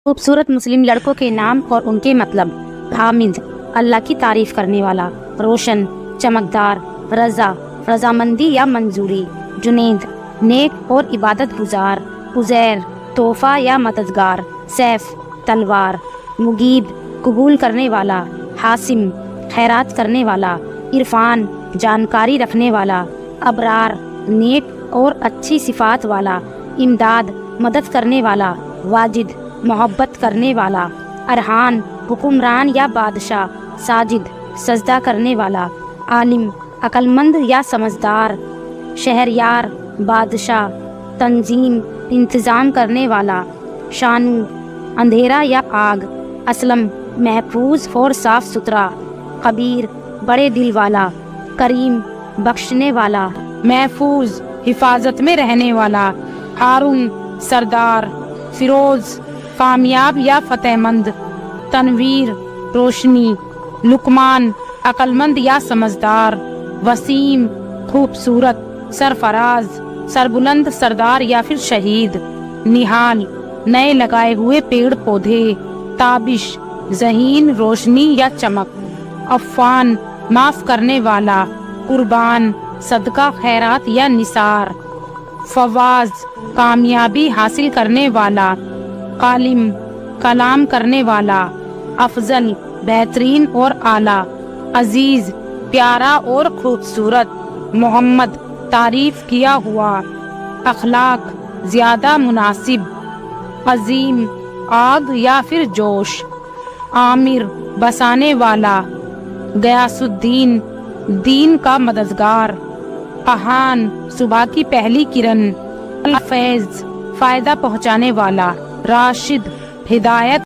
خوبصورت مسلم لڑکوں کے نام اور ان کے مطلب: حامد، اللہ کی تعریف کرنے والا، روشن، چمکدار، رضا، رضامندی یا منظوری، جنید، نیک اور عبادت گزار، عزیر، تحفہ یا مددگار، سیف، تلوار، مجیب، قبول کرنے والا، حاسم، خیرات کرنے والا، عرفان، جانکاری رکھنے والا، ابرار، نیک اور اچھی صفات والا، امداد، مدد کرنے والا، واجد، محبت کرنے والا، ارحان، حکمران یا بادشاہ، ساجد، سجدہ کرنے والا، عالم، عقلمند یا سمجھدار، شہریار، بادشاہ، تنظیم، انتظام کرنے والا، شانو، اندھیرا یا آگ، اسلم، محفوظ اور صاف ستھرا، خبیر، بڑے دل والا، کریم، بخشنے والا، محفوظ، حفاظت میں رہنے والا، ہارون، سردار، فیروز، کامیاب یا فتح مند، تنویر، روشنی، لقمان، عقلمند یا سمجھدار، وسیم، خوبصورت، سرفراز، سربلند، سردار یا پھر شہید، نہال، نئے لگائے ہوئے پیڑ پودے، تابش، ذہین، روشنی یا چمک، عفان، معاف کرنے والا، قربان، صدقہ، خیرات یا نثار، فواز، کامیابی حاصل کرنے والا، عالم، کلام کرنے والا، افضل، بہترین اور اعلیٰ، عزیز، پیارا اور خوبصورت، محمد، تعریف کیا ہوا، اخلاق، زیادہ مناسب، عظیم، آگ یا پھر جوش، عامر، بسانے والا، غیاث الدین، دین کا مددگار، اہان، صبح کی پہلی کرن، الفیض، فائدہ پہنچانے والا، راشد، ہدایت